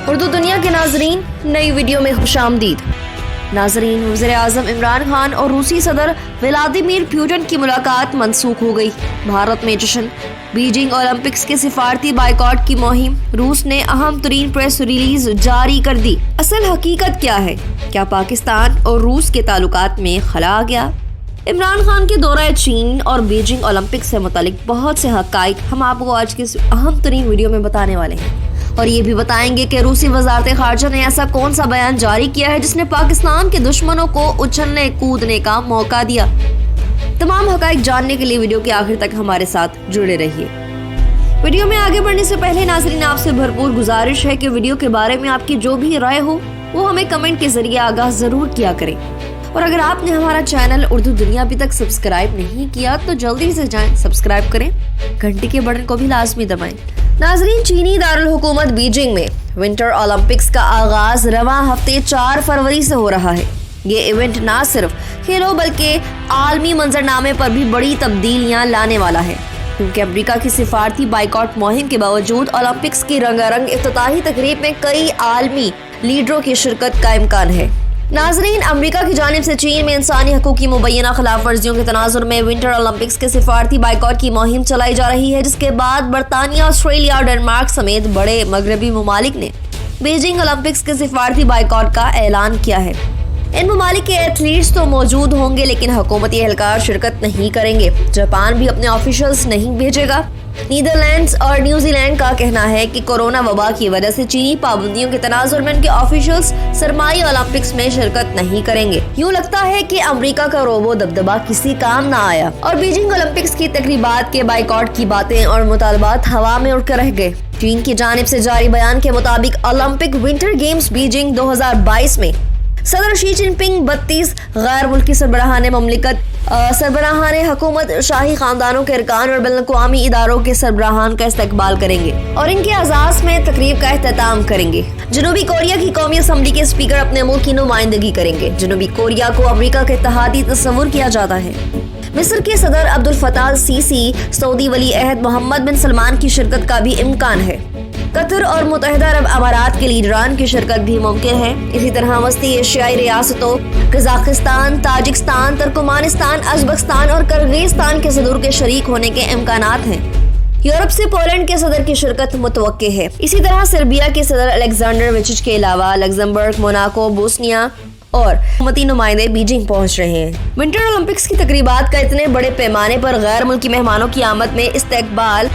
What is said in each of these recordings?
اردو دنیا کے ناظرین، نئی ویڈیو میں خوشامدید۔ ناظرین، وزیر اعظم عمران خان اور روسی صدر ولادیمیر پوٹن کی ملاقات منسوخ ہو گئی۔ بھارت میں جشن، بیجنگ اولمپکس کے سفارتی بائیکاٹ کی مہم، روس نے اہم ترین پریس ریلیز جاری کر دی۔ اصل حقیقت کیا ہے؟ کیا پاکستان اور روس کے تعلقات میں خلا آ گیا؟ عمران خان کے دورہ چین اور بیجنگ اولمپکس سے متعلق بہت سے حقائق ہم آپ کو آج کے اہم ترین ویڈیو میں بتانے والے ہیں، اور یہ بھی بتائیں گے کہ روسی وزارت خارجہ نے ایسا کون سا بیان جاری کیا ہے جس نے پاکستان کے دشمنوں کو اچھلنے کودنے کا موقع دیا۔ تمام حقائق جاننے کے لیے ویڈیو کے آخر تک ہمارے ساتھ جڑے رہیے۔ ویڈیو میں آگے بڑھنے سے پہلے ناظرین، آپ سے بھرپور گزارش ہے کہ ویڈیو کے بارے میں آپ کی جو بھی رائے ہو وہ ہمیں کمنٹ کے ذریعے آگاہ ضرور کیا کریں، اور اگر آپ نے ہمارا چینل اردو دنیا ابھی تک سبسکرائب نہیں کیا تو جلدی سے جائیں، سبسکرائب کریں، گھنٹی کے بٹن کو بھی لازمی دبائیں۔ ناظرین، چینی دارالحکومت بیجنگ میں ونٹر اولمپکس کا آغاز رواں ہفتے 4 فروری سے ہو رہا ہے۔ یہ ایونٹ نہ صرف کھیلوں بلکہ عالمی منظرنامے پر بھی بڑی تبدیلیاں لانے والا ہے، کیونکہ امریکہ کی سفارتی بائیکاٹ مہم کے باوجود اولمپکس کی رنگا رنگ افتتاحی تقریب میں کئی عالمی لیڈروں کی شرکت کا امکان ہے۔ ناظرین، امریکہ کی جانب سے چین میں انسانی حقوق کی مبینہ خلاف ورزیوں کے تناظر میں ونٹر اولمپکس کے سفارتی بائیکاٹ کی مہم چلائی جا رہی ہے، جس کے بعد برطانیہ، آسٹریلیا اور ڈنمارک سمیت بڑے مغربی ممالک نے بیجنگ اولمپکس کے سفارتی بائیکاٹ کا اعلان کیا ہے۔ ان ممالک کے ایتھلیٹس تو موجود ہوں گے لیکن حکومتی اہلکار شرکت نہیں کریں گے۔ جاپان بھی اپنے آفیشلز نہیں بھیجے گا۔ نیدرلینڈز اور نیوزی لینڈ کا کہنا ہے کہ کورونا وبا کی وجہ سے چینی پابندیوں کے تناظر میں ان کے آفیشلز سرمائی اولمپکس میں شرکت نہیں کریں گے۔ یوں لگتا ہے کہ امریکہ کا روبو دبدبا کسی کام نہ آیا اور بیجنگ اولمپکس کی تقریبات کے بائیکاٹ کی باتیں اور مطالبات ہوا میں اڑ کر رہ گئے۔ چین کی جانب سے جاری بیان کے مطابق اولمپک ونٹر گیمز بیجنگ 2022 میں صدر شی جن پنگ 32 غیر ملکی سربراہان مملکت، سربراہان حکومت، شاہی خاندانوں کے ارکان اور بین الاقوامی اداروں کے سربراہان کا استقبال کریں گے اور ان کے اعزاز میں تقریب کا اختتام کریں گے۔ جنوبی کوریا کی قومی اسمبلی کے اسپیکر اپنے ملک کی نمائندگی کریں گے۔ جنوبی کوریا کو امریکہ کے اتحادی تصور کیا جاتا ہے۔ مصر کے صدر عبد الفتاح السیسی، سعودی ولی عہد محمد بن سلمان کی شرکت کا بھی امکان ہے۔ قطر اور متحدہ عرب امارات کے لیڈران کی شرکت بھی ممکن ہے۔ اسی طرح وسطی ایشیائی ریاستوں قزاقستان، تاجکستان، ترکمانستان، ازبکستان اور کرغیزستان کے صدور کے شریک ہونے کے امکانات ہیں۔ یورپ سے پولینڈ کے صدر کی شرکت متوقع ہے۔ اسی طرح سربیا کے صدر الیگزینڈر وچچ کے علاوہ لگزمبرگ، موناکو، بوسنیا اور حکومتی نمائندے بیجنگ پہنچ رہے ہیں۔ ونٹر اولمپکس کی تقریبات کا اتنے بڑے پیمانے پر غیر ملکی مہمانوں کی آمد میں استقبال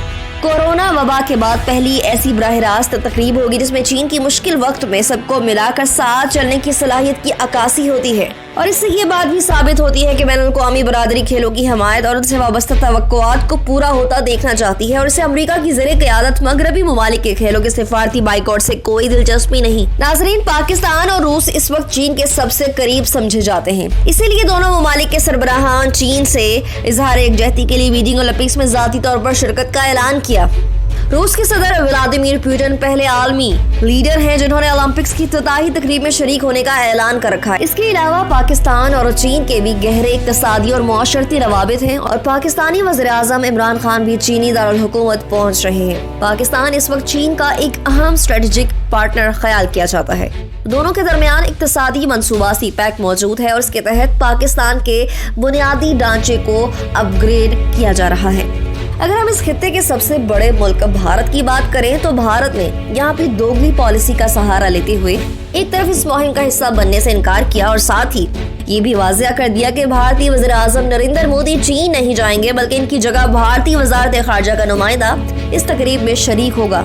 کورونا وبا کے بعد پہلی ایسی براہ راست تقریب ہوگی جس میں چین کی مشکل وقت میں سب کو ملا کر ساتھ چلنے کی صلاحیت کی عکاسی ہوتی ہے، اور اس سے یہ بات بھی ثابت ہوتی ہے کہ بین الاقوامی برادری کھیلوں کی حمایت اور ان سے وابستہ توقعات کو پورا ہوتا دیکھنا چاہتی ہے، اور اسے امریکہ کی زیر قیادت مغربی ممالک کے کھیلوں کے سفارتی بائیکاٹ سے کوئی دلچسپی نہیں۔ ناظرین، پاکستان اور روس اس وقت چین کے سب سے قریب سمجھے جاتے ہیں، اسی لیے دونوں ممالک کے سربراہان چین سے اظہار یکجہتی کے لیے بیجنگ اولمپکس میں ذاتی طور پر شرکت کا اعلان کیا۔ روس کے صدر ولادیمیر پوٹن پہلے عالمی لیڈر ہیں جنہوں نے اولمپکس کی افتتاحی تقریب میں شریک ہونے کا اعلان کر رکھا ہے۔ اس کے علاوہ پاکستان اور چین کے بھی گہرے اقتصادی اور معاشرتی روابط ہیں، اور پاکستانی وزیر اعظم عمران خان بھی چینی دارالحکومت پہنچ رہے ہیں۔ پاکستان اس وقت چین کا ایک اہم اسٹریٹجک پارٹنر خیال کیا جاتا ہے۔ دونوں کے درمیان اقتصادی منصوبہ سی پیک موجود ہے اور اس کے تحت پاکستان کے بنیادی ڈھانچے کو اپ گریڈ کیا جا رہا ہے۔ اگر ہم اس خطے کے سب سے بڑے ملک بھارت کی بات کریں تو بھارت نے یہاں پہ دوگلی پالیسی کا سہارا لیتے ہوئے ایک طرف اس مہم کا حصہ بننے سے انکار کیا، اور ساتھ ہی یہ بھی واضح کر دیا کہ بھارتی وزیر اعظم نریندر مودی چین نہیں جائیں گے بلکہ ان کی جگہ بھارتی وزارت خارجہ کا نمائندہ اس تقریب میں شریک ہوگا۔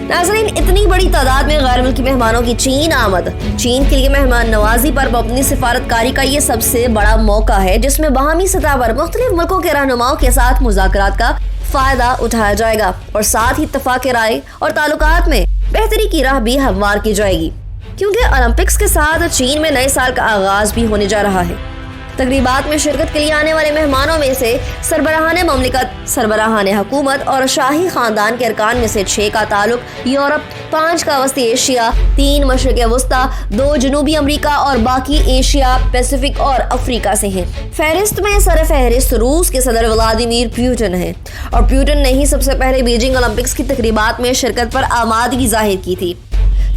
ناظرین، اتنی بڑی تعداد میں غیر ملکی مہمانوں کی چین آمد چین کے لیے مہمان نوازی پر اپنی سفارتکاری کا یہ سب سے بڑا موقع ہے، جس میں باہمی سطح پر مختلف ملکوں کے رہنماؤں کے ساتھ مذاکرات کا فائدہ اٹھایا جائے گا، اور ساتھ ہی اتفاق رائے اور تعلقات میں بہتری کی راہ بھی ہموار کی جائے گی، کیونکہ اولمپکس کے ساتھ چین میں نئے سال کا آغاز بھی ہونے جا رہا ہے۔ تقریبات میں شرکت کے لیے آنے والے مہمانوں میں سے سربراہان مملکت، سربراہان حکومت اور شاہی خاندان کے ارکان میں سے 6 کا تعلق یورپ، 5 کا وسطی ایشیا، 3 مشرق وسطی، 2 جنوبی امریکہ اور باقی ایشیا، پیسیفک اور افریقہ سے ہیں۔ فہرست میں سر فہرست روس کے صدر ولادیمیر پوٹن ہیں، اور پوٹن نے ہی سب سے پہلے بیجنگ اولمپکس کی تقریبات میں شرکت پر آمادگی ظاہر کی تھی۔